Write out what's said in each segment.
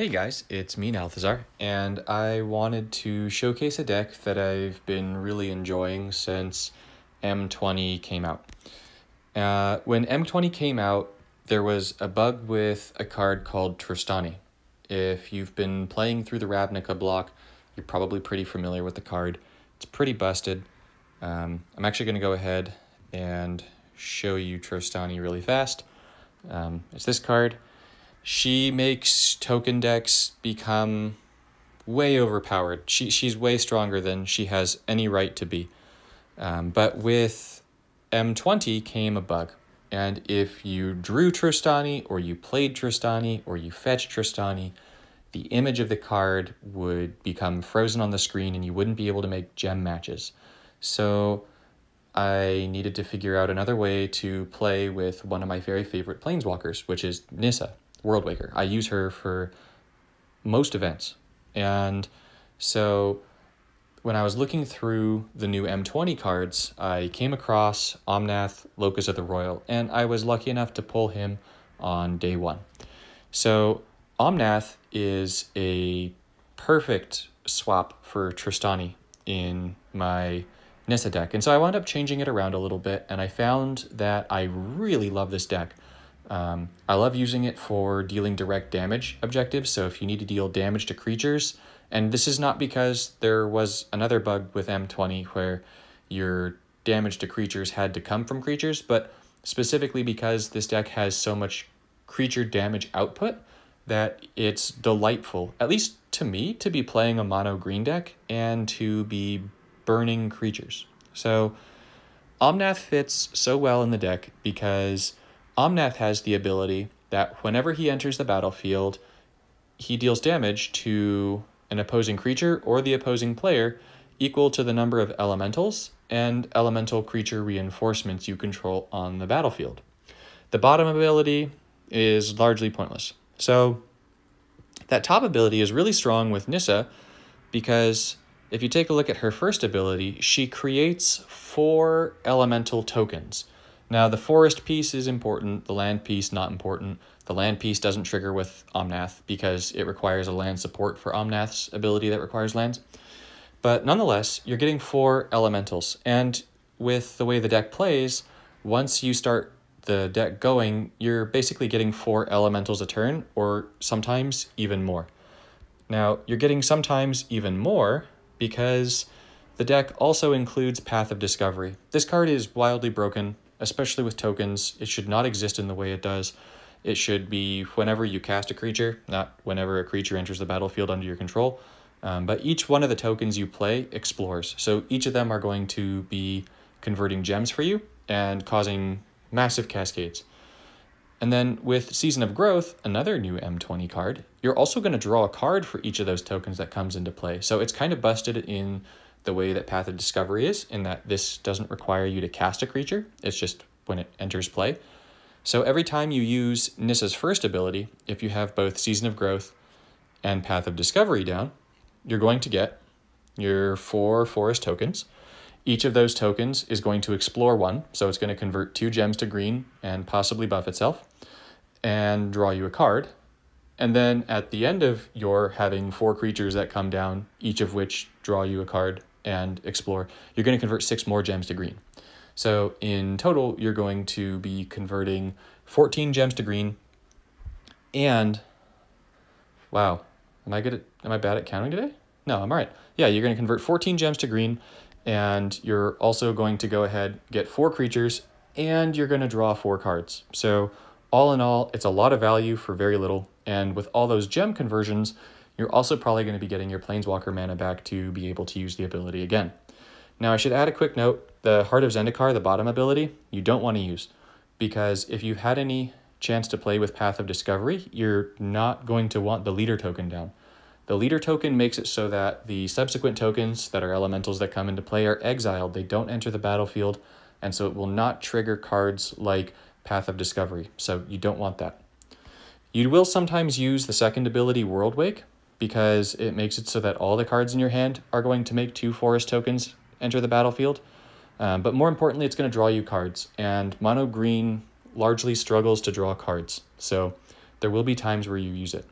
Hey guys, it's me, Nalthazar, and I wanted to showcase a deck that I've been really enjoying since M20 came out. When M20 came out, there was a bug with a card called Tristani. If you've been playing through the Ravnica block, you're probably pretty familiar with the card. It's pretty busted. I'm actually going to go ahead and show you Tristani really fast. It's this card. She makes token decks become way overpowered. She's way stronger than she has any right to be. But with M20 came a bug. And if you drew Tristani, or you played Tristani, or you fetched Tristani, the image of the card would become frozen on the screen and you wouldn't be able to make gem matches. So I needed to figure out another way to play with one of my very favorite planeswalkers, which is Nissa, Worldwaker. I use her for most events. And so when I was looking through the new M20 cards, I came across Omnath, Locus of Roil, and I was lucky enough to pull him on day one. So Omnath is a perfect swap for Tristani in my Nissa deck. And so I wound up changing it around a little bit, and I found that I really love this deck. I love using it for dealing direct damage objectives. So if you need to deal damage to creatures, and this is not because there was another bug with M20 where your damage to creatures had to come from creatures, but specifically because this deck has so much creature damage output that it's delightful, at least to me, to be playing a mono green deck and to be burning creatures. So Omnath fits so well in the deck because Omnath has the ability that whenever he enters the battlefield, he deals damage to an opposing creature or the opposing player equal to the number of elementals and elemental creature reinforcements you control on the battlefield. The bottom ability is largely pointless. So that top ability is really strong with Nissa because if you take a look at her first ability, she creates 4 elemental tokens. Now, the forest piece is important, the land piece not important. The land piece doesn't trigger with Omnath because it requires a land support for Omnath's ability that requires lands. But nonetheless, you're getting 4 elementals. And with the way the deck plays, once you start the deck going, you're basically getting 4 elementals a turn, or sometimes even more. Now, you're getting sometimes even more because the deck also includes Path of Discovery. This card is wildly broken, especially with tokens. It should not exist in the way it does. It should be whenever you cast a creature, not whenever a creature enters the battlefield under your control. But each one of the tokens you play explores. So each of them are going to be converting gems for you and causing massive cascades. And then with Season of Growth, another new M20 card, you're also going to draw a card for each of those tokens that comes into play. So it's kind of busted in the way that Path of Discovery is, in that this doesn't require you to cast a creature. It's just when it enters play. So every time you use Nissa's first ability, if you have both Season of Growth and Path of Discovery down, you're going to get your 4 forest tokens. Each of those tokens is going to explore 1, so it's going to convert 2 gems to green and possibly buff itself, and draw you a card. And then at the end of your having 4 creatures that come down, each of which draw you a card and explore, you're going to convert 6 more gems to green. So in total, you're going to be converting 14 gems to green. And wow, am I bad at counting today? No, I'm all right. Yeah, you're going to convert 14 gems to green, and you're also going to go ahead, get 4 creatures, and you're going to draw 4 cards. So all in all, it's a lot of value for very little. And with all those gem conversions, you're also probably going to be getting your Planeswalker mana back to be able to use the ability again. Now, I should add a quick note. The Heart of Zendikar, the bottom ability, you don't want to use, because if you've had any chance to play with Path of Discovery, you're not going to want the leader token down. The leader token makes it so that the subsequent tokens that are elementals that come into play are exiled. They don't enter the battlefield, and so it will not trigger cards like Path of Discovery, so you don't want that. You will sometimes use the second ability, Worldwake, because it makes it so that all the cards in your hand are going to make 2 forest tokens enter the battlefield. But more importantly, it's going to draw you cards, and mono green largely struggles to draw cards, so there will be times where you use it.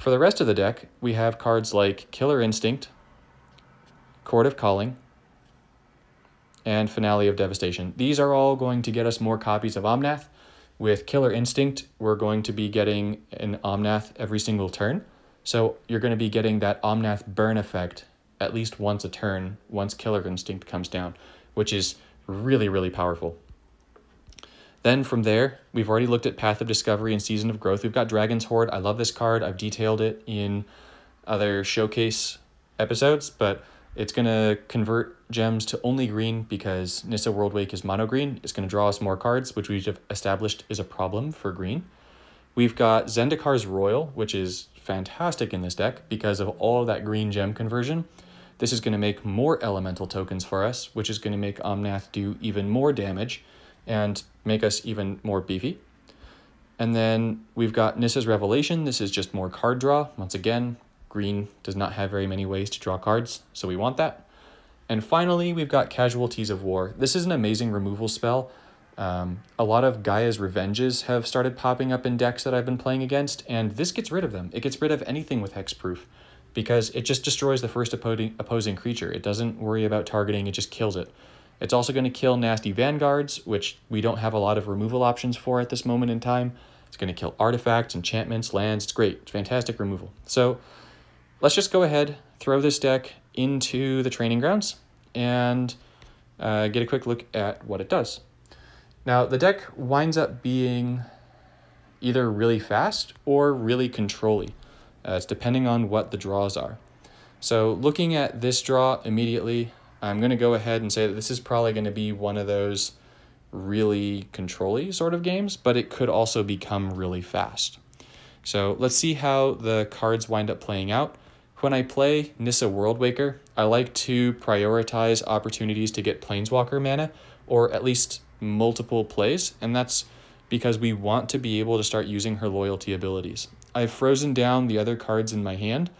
For the rest of the deck, we have cards like Killer Instinct, Chord of Calling, and Finale of Devastation. These are all going to get us more copies of Omnath. With Killer Instinct, we're going to be getting an Omnath every single turn. So you're going to be getting that Omnath burn effect at least once a turn, once Killer Instinct comes down, which is really, really powerful. Then from there, we've already looked at Path of Discovery and Season of Growth. We've got Dragon's Horde. I love this card. I've detailed it in other showcase episodes, but it's going to convert gems to only green because Nissa Worldwake is mono green. It's going to draw us more cards, which we've established is a problem for green. We've got Zendikar's Roil, which is fantastic in this deck because of all of that green gem conversion. This is going to make more elemental tokens for us, which is going to make Omnath do even more damage and make us even more beefy. And then we've got Nissa's Revelation. This is just more card draw. Once again, green does not have very many ways to draw cards, so we want that. And finally, we've got Casualties of War. This is an amazing removal spell. A lot of Gaia's Revenges have started popping up in decks that I've been playing against, and this gets rid of them. It gets rid of anything with hexproof because it just destroys the first opposing creature. It doesn't worry about targeting, it just kills it. It's also going to kill nasty Vanguards, which we don't have a lot of removal options for at this moment in time. It's going to kill artifacts, enchantments, lands. It's great. It's fantastic removal. So let's just go ahead, throw this deck into the training grounds, and get a quick look at what it does. Now, the deck winds up being either really fast or really control-y. It's depending on what the draws are. So looking at this draw immediately, I'm going to go ahead and say that this is probably going to be one of those really control-y sort of games, but it could also become really fast. So let's see how the cards wind up playing out. When I play Nissa Worldwaker, I like to prioritize opportunities to get Planeswalker mana, or at least multiple plays, and that's because we want to be able to start using her loyalty abilities. I've frozen down the other cards in my hand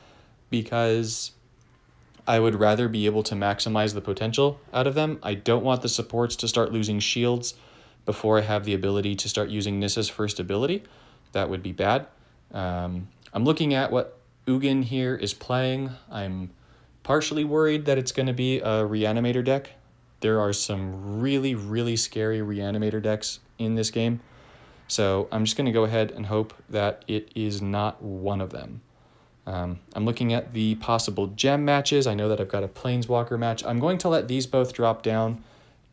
because I would rather be able to maximize the potential out of them. I don't want the supports to start losing shields before I have the ability to start using Nissa's first ability. That would be bad. I'm looking at what Ugin here is playing. I'm partially worried that it's going to be a Reanimator deck. There are some really, really scary Reanimator decks in this game. So I'm just going to go ahead and hope that it is not one of them. I'm looking at the possible gem matches. I know that I've got a Planeswalker match. I'm going to let these both drop down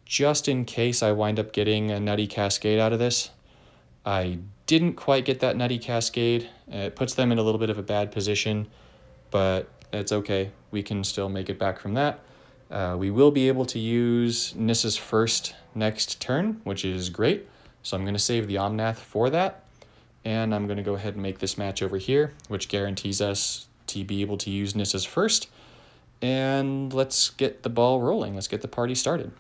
just in case I wind up getting a Nutty Cascade out of this. I didn't quite get that Nutty Cascade. It puts them in a little bit of a bad position, but it's okay. We can still make it back from that. We will be able to use Nissa's first next turn, which is great. So I'm going to save the Omnath for that. And I'm going to go ahead and make this match over here, which guarantees us to be able to use Nissa's first. And let's get the ball rolling. Let's get the party started.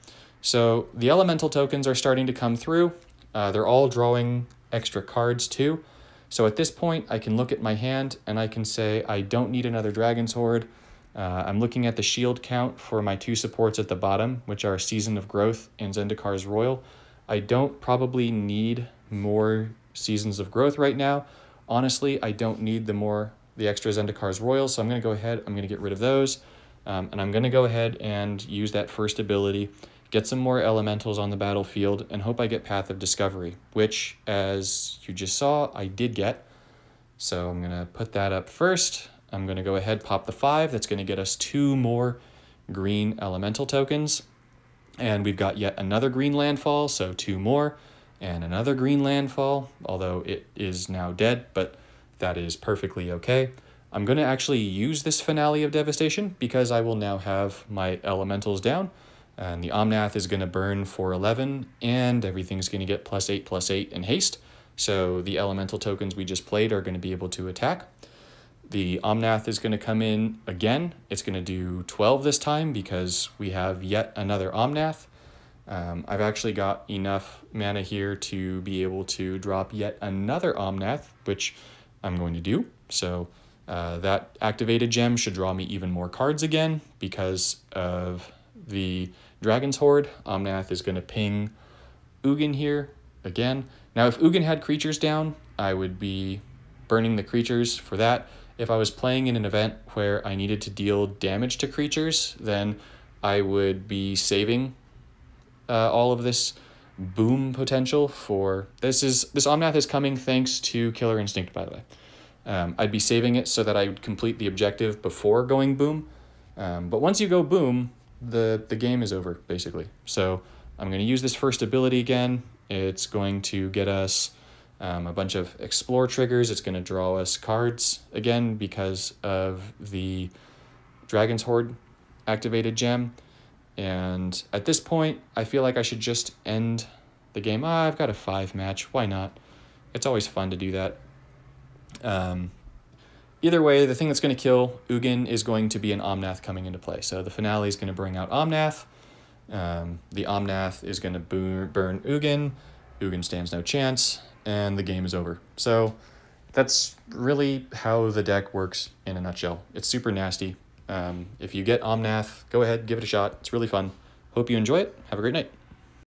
So the elemental tokens are starting to come through. They're all drawing extra cards too. So at this point, I can look at my hand and I can say I don't need another Dragon's Horde. I'm looking at the shield count for my two supports at the bottom, which are Season of Growth and Zendikar's Roil. I don't probably need more Seasons of Growth right now. Honestly, I don't need the extra Zendikar's Roil, so I'm going to go ahead, I'm going to get rid of those, and I'm going to go ahead and use that first ability, get some more elementals on the battlefield, and hope I get Path of Discovery, which, as you just saw, I did get. So I'm going to put that up first. I'm going to go ahead, pop the 5. That's going to get us 2 more green elemental tokens. And we've got yet another green landfall, so 2 more. And another green landfall, although it is now dead, but that is perfectly okay. I'm going to actually use this Finale of Devastation because I will now have my elementals down. And the Omnath is going to burn for 11, and everything's going to get +8/+8 in haste. So the elemental tokens we just played are going to be able to attack. The Omnath is going to come in again. It's going to do 12 this time because we have yet another Omnath. I've actually got enough mana here to be able to drop yet another Omnath, which I'm going to do. So that activated gem should draw me even more cards again because of the Dragon's Horde. Omnath is going to ping Ugin here again. Now, if Ugin had creatures down, I would be burning the creatures for that. If I was playing in an event where I needed to deal damage to creatures, then I would be saving all of this boom potential for this Omnath is coming thanks to Killer Instinct, by the way. I'd be saving it so that I would complete the objective before going boom. But once you go boom, the game is over, basically. So I'm going to use this first ability again. It's going to get us a bunch of explore triggers. It's going to draw us cards again because of the Dragon's Horde activated gem. And at this point, I feel like I should just end the game. I've got a 5 match. Why not? It's always fun to do that. Either way, the thing that's going to kill Ugin is going to be an Omnath coming into play. So the finale is going to bring out Omnath. The Omnath is going to burn Ugin. Ugin stands no chance, and the game is over. So that's really how the deck works in a nutshell. It's super nasty. If you get Omnath, go ahead, give it a shot. It's really fun. Hope you enjoy it. Have a great night.